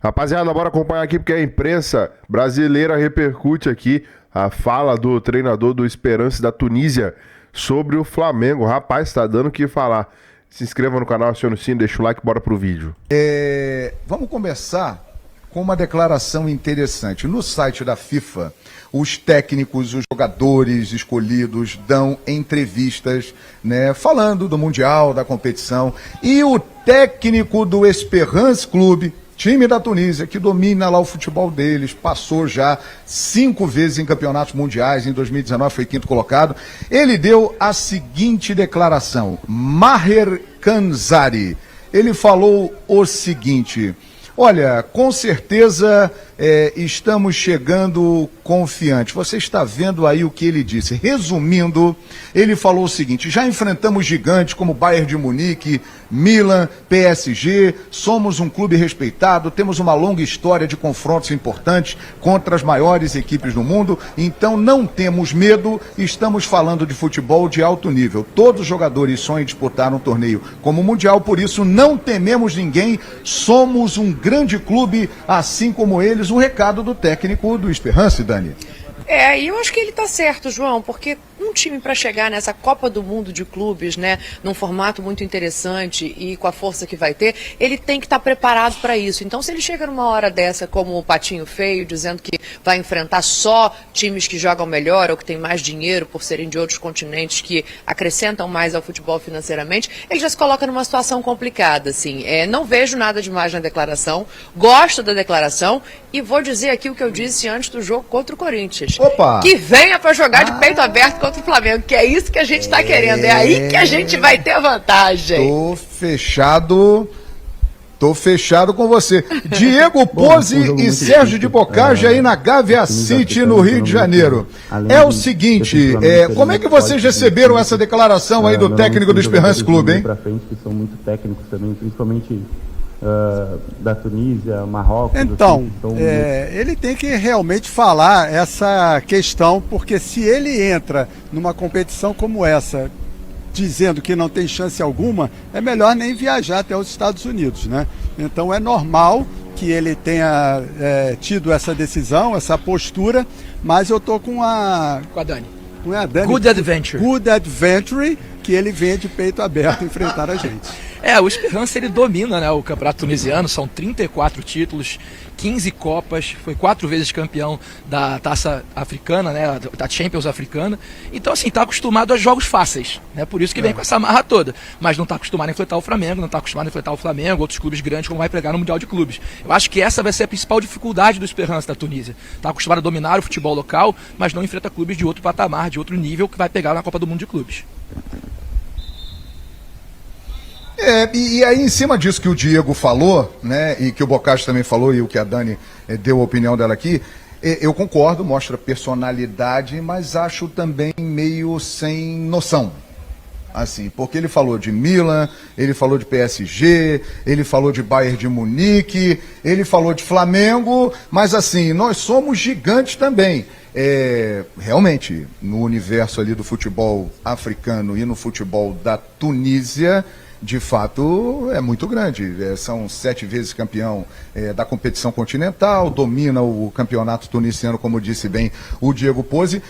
Rapaziada, bora acompanhar aqui porque a imprensa brasileira repercute aqui a fala do treinador do Esperance da Tunísia sobre o Flamengo. Rapaz, tá dando o que falar. Se inscreva no canal, acione o sino, deixa o like, bora pro vídeo. Vamos começar com uma declaração interessante. No site da FIFA, os técnicos, os jogadores escolhidos dão entrevistas, né, falando do Mundial, da competição. E o técnico do Esperance Clube, time da Tunísia, que domina lá o futebol deles, passou já 5 vezes em campeonatos mundiais, em 2019 foi 5º colocado, ele deu a seguinte declaração: Maher Kanzari, ele falou o seguinte: olha, com certeza estamos chegando confiantes. Você está vendo aí o que ele disse. Resumindo, ele falou o seguinte: já enfrentamos gigantes como Bayern de Munique, Milan, PSG, somos um clube respeitado, temos uma longa história de confrontos importantes contra as maiores equipes do mundo, então não temos medo, estamos falando de futebol de alto nível. Todos os jogadores sonham em disputar um torneio como o Mundial, por isso não tememos ninguém, somos um grande clube, assim como eles. Um recado do técnico do Esperance, Dani. E eu acho que ele tá certo, João, porque um time para chegar nessa Copa do Mundo de clubes, né, num formato muito interessante e com a força que vai ter, ele tem que estar preparado para isso. Então, se ele chega numa hora dessa como o Patinho Feio, dizendo que vai enfrentar só times que jogam melhor ou que têm mais dinheiro por serem de outros continentes que acrescentam mais ao futebol financeiramente, ele já se coloca numa situação complicada, assim. Não vejo nada demais na declaração, gosto da declaração e vou dizer aqui o que eu disse antes do jogo contra o Corinthians. Opa! Que venha para jogar de peito aberto contra o Flamengo, que é isso que a gente está querendo, é aí que a gente vai ter vantagem. Tô fechado com você. Diego Pose e Sérgio de Bocage aí na Gávea City, no Rio de Janeiro. É o seguinte, como é que vocês receberam essa declaração aí do técnico do Esperance Clube, hein? Que são muito técnicos também, principalmente da Tunísia, Marrocos. Então, ele tem que realmente falar essa questão, porque se ele entra numa competição como essa, dizendo que não tem chance alguma, é melhor nem viajar até os Estados Unidos, né? Então é normal que ele tenha tido essa decisão, essa postura, mas eu tô com a Dani. Com a Dani. Good Adventure. Good Adventure, que ele vem de peito aberto enfrentar a gente. O Esperance, ele domina, né, o campeonato tunisiano, são 34 títulos, 15 copas, foi 4 vezes campeão da taça africana, né, da Champions africana. Então, assim, tá acostumado a jogos fáceis, né, por isso que vem com essa marra toda. Mas não tá acostumado a enfrentar o Flamengo, não tá acostumado a enfrentar o Flamengo, outros clubes grandes, como vai pegar no Mundial de Clubes. Eu acho que essa vai ser a principal dificuldade do Esperance da Tunísia. Tá acostumado a dominar o futebol local, mas não enfrenta clubes de outro patamar, de outro nível, que vai pegar na Copa do Mundo de Clubes. E aí, em cima disso que o Diego falou, né, e que o Bocage também falou, e o que a Dani deu a opinião dela aqui, eu concordo, mostra personalidade, mas acho também meio sem noção. Assim, porque ele falou de Milan, ele falou de PSG, ele falou de Bayern de Munique, ele falou de Flamengo, mas assim, nós somos gigantes também. Realmente, no universo ali do futebol africano e no futebol da Tunísia, de fato, é muito grande. São 7 vezes campeão da competição continental, domina o campeonato tunisiano, como disse bem o Diego Pose.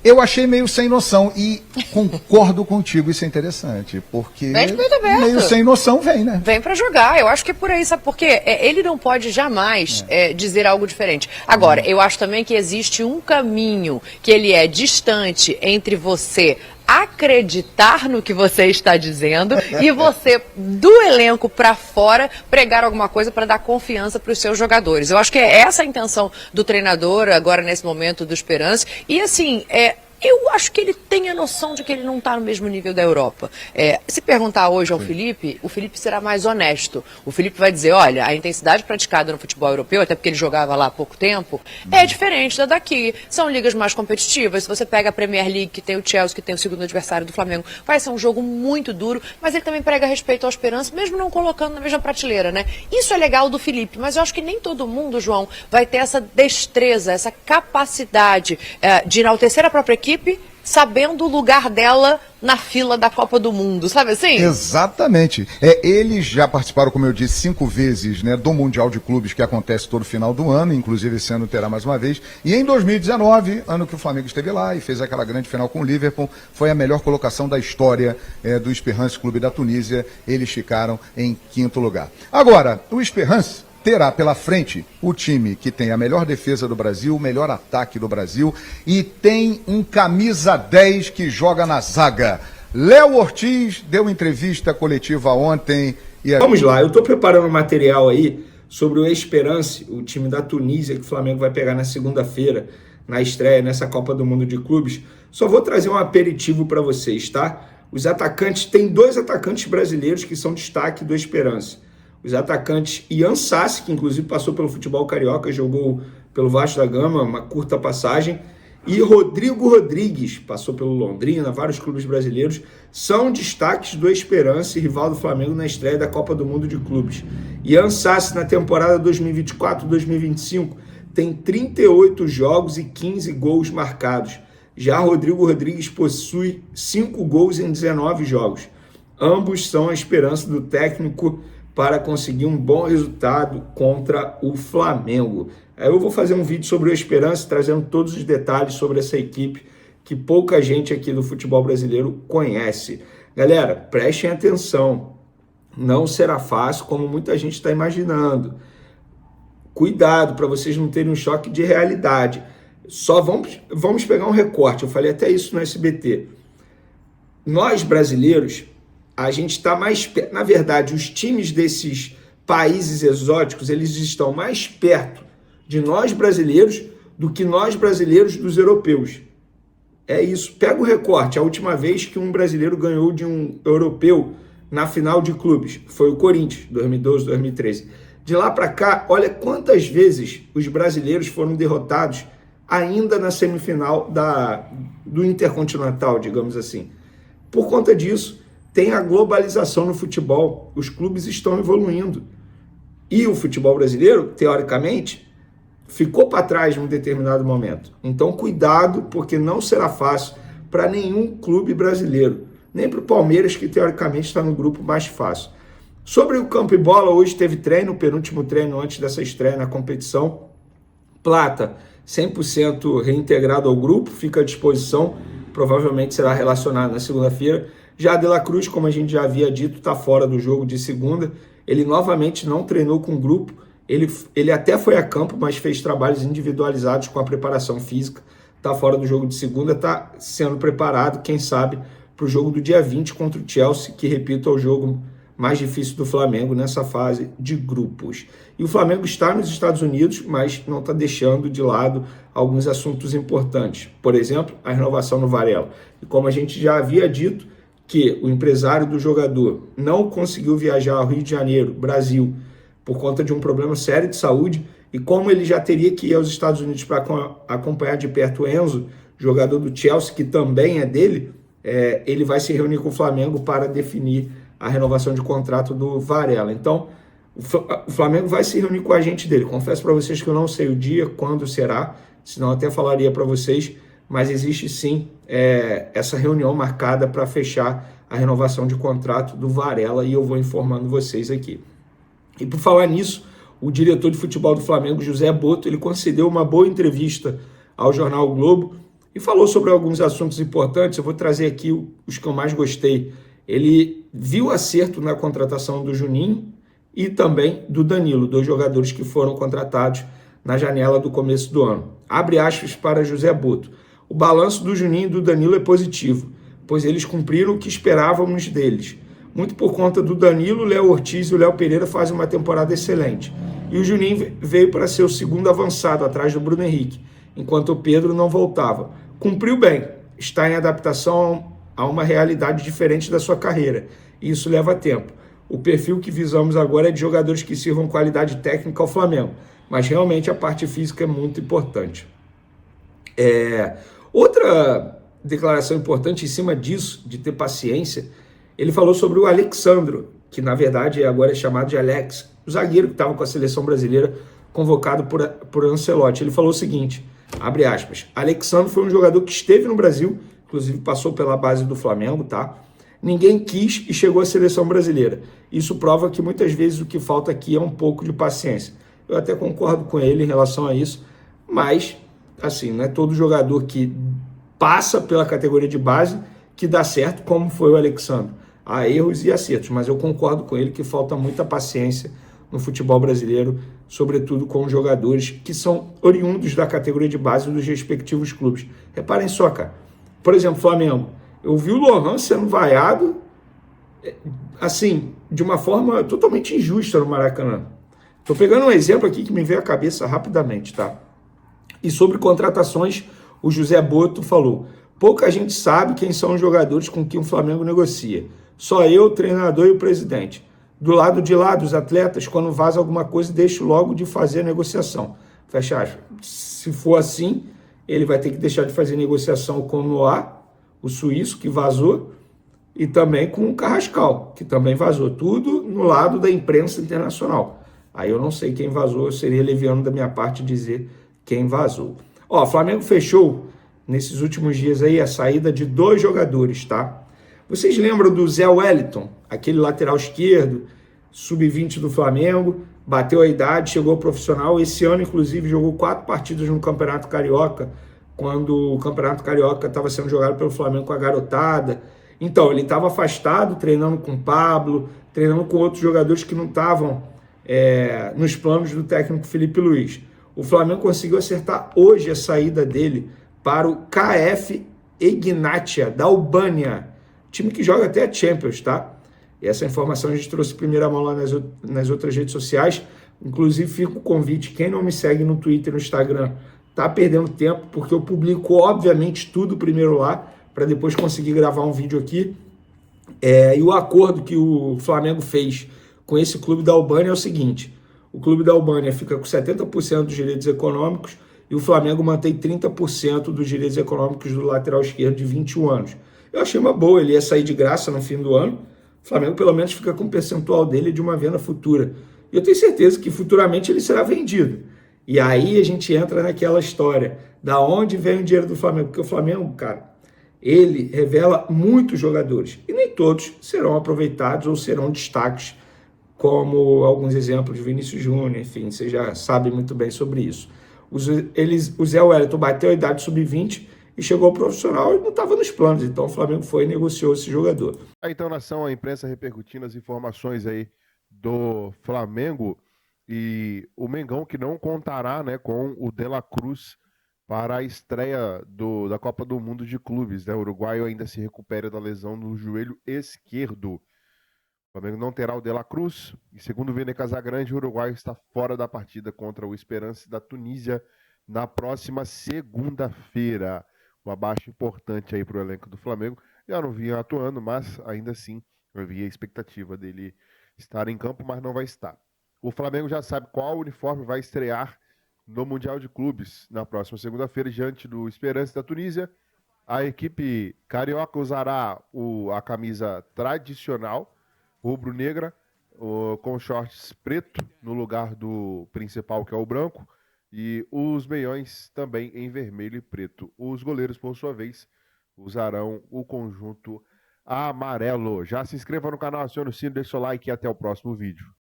Eu achei meio sem noção e concordo contigo, isso é interessante, porque meio sem noção vem, né? Vem pra jogar, eu acho que é por aí, sabe por quê? Ele não pode jamais dizer algo diferente. Agora, eu acho também que existe um caminho que ele é distante entre você acreditar no que você está dizendo e você, do elenco para fora, pregar alguma coisa para dar confiança para os seus jogadores. Eu acho que é essa a intenção do treinador agora nesse momento do Esperance. E assim, eu acho que ele tem a noção de que ele não está no mesmo nível da Europa. Se perguntar hoje ao Felipe, o Felipe será mais honesto. O Felipe vai dizer, olha, a intensidade praticada no futebol europeu, até porque ele jogava lá há pouco tempo, é diferente da daqui. São ligas mais competitivas. Se você pega a Premier League, que tem o Chelsea, que tem o segundo adversário do Flamengo, vai ser um jogo muito duro, mas ele também prega respeito ao Esperance, mesmo não colocando na mesma prateleira, né? Isso é legal do Felipe, mas eu acho que nem todo mundo, João, vai ter essa destreza, essa capacidade de enaltecer a própria equipe sabendo o lugar dela na fila da Copa do Mundo, sabe assim? Exatamente. Eles já participaram, como eu disse, 5 vezes, né, do Mundial de Clubes, que acontece todo final do ano, inclusive esse ano terá mais uma vez. E em 2019, ano que o Flamengo esteve lá e fez aquela grande final com o Liverpool, foi a melhor colocação da história do Esperance Clube da Tunísia. Eles ficaram em 5º lugar. Agora, o Esperance terá pela frente o time que tem a melhor defesa do Brasil, o melhor ataque do Brasil e tem um camisa 10 que joga na zaga. Léo Ortiz deu entrevista coletiva ontem. Vamos lá, eu estou preparando um material aí sobre o Esperance, o time da Tunísia que o Flamengo vai pegar na segunda-feira, na estreia nessa Copa do Mundo de Clubes. Só vou trazer um aperitivo para vocês, tá? Os atacantes, tem 2 atacantes brasileiros que são destaque do Esperance. Os atacantes Ian Sassi, que inclusive passou pelo futebol carioca, jogou pelo Vasco da Gama, uma curta passagem, e Rodrigo Rodrigues, passou pelo Londrina, vários clubes brasileiros, são destaques do Esperance, rival do Flamengo na estreia da Copa do Mundo de Clubes. Ian Sassi, na temporada 2024-2025, tem 38 jogos e 15 gols marcados. Já Rodrigo Rodrigues possui 5 gols em 19 jogos. Ambos são a esperança do técnico para conseguir um bom resultado contra o Flamengo. Eu vou fazer um vídeo sobre o Esperance, trazendo todos os detalhes sobre essa equipe que pouca gente aqui do futebol brasileiro conhece. Galera, prestem atenção, não será fácil como muita gente está imaginando. Cuidado para vocês não terem um choque de realidade. Só vamos pegar um recorte, eu falei até isso no SBT. Nós brasileiros, a gente está mais perto, na verdade, os times desses países exóticos, eles estão mais perto de nós brasileiros do que nós brasileiros dos europeus. É isso. Pega o recorte. A última vez que um brasileiro ganhou de um europeu na final de clubes foi o Corinthians, 2012, 2013. De lá para cá, olha quantas vezes os brasileiros foram derrotados ainda na semifinal do Intercontinental, digamos assim. Por conta disso, tem a globalização no futebol, os clubes estão evoluindo. E o futebol brasileiro, teoricamente, ficou para trás num determinado momento. Então, cuidado, porque não será fácil para nenhum clube brasileiro, nem para o Palmeiras, que teoricamente está no grupo mais fácil. Sobre o campo e bola, hoje teve treino, o penúltimo treino antes dessa estreia na competição. Plata, 100% reintegrado ao grupo, fica à disposição, provavelmente será relacionado na segunda-feira. Já De La Cruz, como a gente já havia dito, está fora do jogo de segunda. Ele novamente não treinou com o grupo. Ele até foi a campo, mas fez trabalhos individualizados com a preparação física. Está fora do jogo de segunda, está sendo preparado, quem sabe, para o jogo do dia 20 contra o Chelsea, que, repito, é o jogo mais difícil do Flamengo nessa fase de grupos. E o Flamengo está nos Estados Unidos, mas não está deixando de lado alguns assuntos importantes. Por exemplo, a renovação no Varela. E como a gente já havia dito, que o empresário do jogador não conseguiu viajar ao Rio de Janeiro, Brasil, por conta de um problema sério de saúde, e como ele já teria que ir aos Estados Unidos para acompanhar de perto o Enzo, jogador do Chelsea, que também é dele, ele vai se reunir com o Flamengo para definir a renovação de contrato do Varela. Então, o Flamengo vai se reunir com a agente dele. Confesso para vocês que eu não sei o dia, quando será, senão até falaria para vocês, mas existe sim essa reunião marcada para fechar a renovação de contrato do Varela e eu vou informando vocês aqui. E por falar nisso, o diretor de futebol do Flamengo, José Boto, ele concedeu uma boa entrevista ao jornal o Globo e falou sobre alguns assuntos importantes. Eu vou trazer aqui os que eu mais gostei. Ele viu acerto na contratação do Juninho e também do Danilo, 2 jogadores que foram contratados na janela do começo do ano. Abre aspas para José Boto. O balanço do Juninho e do Danilo é positivo, pois eles cumpriram o que esperávamos deles. Muito por conta do Danilo, o Léo Ortiz e o Léo Pereira fazem uma temporada excelente. E o Juninho veio para ser o segundo avançado, atrás do Bruno Henrique, enquanto o Pedro não voltava. Cumpriu bem, está em adaptação a uma realidade diferente da sua carreira, e isso leva tempo. O perfil que visamos agora é de jogadores que sirvam qualidade técnica ao Flamengo, mas realmente a parte física é muito importante. Outra declaração importante em cima disso, de ter paciência, ele falou sobre o Alexandro, que na verdade agora é chamado de Alex, o zagueiro que estava com a seleção brasileira convocado por Ancelotti. Ele falou o seguinte, abre aspas, Alexandro foi um jogador que esteve no Brasil, inclusive passou pela base do Flamengo, tá? Ninguém quis e chegou à seleção brasileira. Isso prova que muitas vezes o que falta aqui é um pouco de paciência. Eu até concordo com ele em relação a isso, mas, assim, não é todo jogador que passa pela categoria de base que dá certo, como foi o Alexandre. Há erros e acertos, mas eu concordo com ele que falta muita paciência no futebol brasileiro, sobretudo com os jogadores que são oriundos da categoria de base dos respectivos clubes. Reparem só, cara. Por exemplo, Flamengo. Eu vi o Lohan sendo vaiado, assim, de uma forma totalmente injusta no Maracanã. Estou pegando um exemplo aqui que me veio à cabeça rapidamente, tá? E sobre contratações, o José Boto falou: pouca gente sabe quem são os jogadores com quem o Flamengo negocia. Só eu, o treinador e o presidente. Do lado de lá, dos atletas, quando vaza alguma coisa, deixo logo de fazer a negociação. Fecha aspas. Se for assim, ele vai ter que deixar de fazer negociação com o Noah, o suíço, que vazou, e também com o Carrascal, que também vazou. Tudo no lado da imprensa internacional. Aí eu não sei quem vazou, seria leviano da minha parte dizer quem vazou. Ó, o Flamengo fechou, nesses últimos dias aí, a saída de 2 jogadores, tá? Vocês lembram do Zé Wellington, aquele lateral esquerdo, sub-20 do Flamengo, bateu a idade, chegou ao profissional. Esse ano, inclusive, jogou 4 partidas no Campeonato Carioca, quando o Campeonato Carioca estava sendo jogado pelo Flamengo com a garotada. Então, ele estava afastado, treinando com o Pablo, treinando com outros jogadores que não estavam nos planos do técnico Felipe Luiz. O Flamengo conseguiu acertar hoje a saída dele para o KF Egnatia, da Albânia, time que joga até a Champions, tá? E essa informação a gente trouxe em primeira mão lá nas outras redes sociais. Inclusive, fica o convite, quem não me segue no Twitter e no Instagram tá perdendo tempo, porque eu publico, obviamente, tudo primeiro lá, para depois conseguir gravar um vídeo aqui. E o acordo que o Flamengo fez com esse clube da Albânia é o seguinte: o clube da Albânia fica com 70% dos direitos econômicos e o Flamengo mantém 30% dos direitos econômicos do lateral esquerdo de 21 anos. Eu achei uma boa, ele ia sair de graça no fim do ano. O Flamengo pelo menos fica com um percentual dele de uma venda futura. E eu tenho certeza que futuramente ele será vendido. E aí a gente entra naquela história, da onde vem o dinheiro do Flamengo? Porque o Flamengo, cara, ele revela muitos jogadores. E nem todos serão aproveitados ou serão destaques, como alguns exemplos de Vinícius Júnior, enfim, vocês já sabem muito bem sobre isso. O Zé Wellington bateu a idade sub-20 e chegou ao profissional e não estava nos planos. Então o Flamengo foi e negociou esse jogador. Então, nação, a imprensa repercutindo as informações aí do Flamengo e o Mengão que não contará, né, com o De La Cruz para a estreia da Copa do Mundo de Clubes, né? O uruguaio ainda se recupera da lesão no joelho esquerdo. O Flamengo não terá o De La Cruz e, segundo o Vene Casagrande, o uruguaio está fora da partida contra o Esperance da Tunísia na próxima segunda-feira. Uma baixa importante aí para o elenco do Flamengo. Já não vinha atuando, mas ainda assim havia a expectativa dele estar em campo, mas não vai estar. O Flamengo já sabe qual uniforme vai estrear no Mundial de Clubes na próxima segunda-feira, diante do Esperance da Tunísia. A equipe carioca usará a camisa tradicional, rubro-negra, com shorts preto no lugar do principal, que é o branco, e os meiões também em vermelho e preto. Os goleiros, por sua vez, usarão o conjunto amarelo. Já se inscreva no canal, acione o sino, deixe o like e até o próximo vídeo.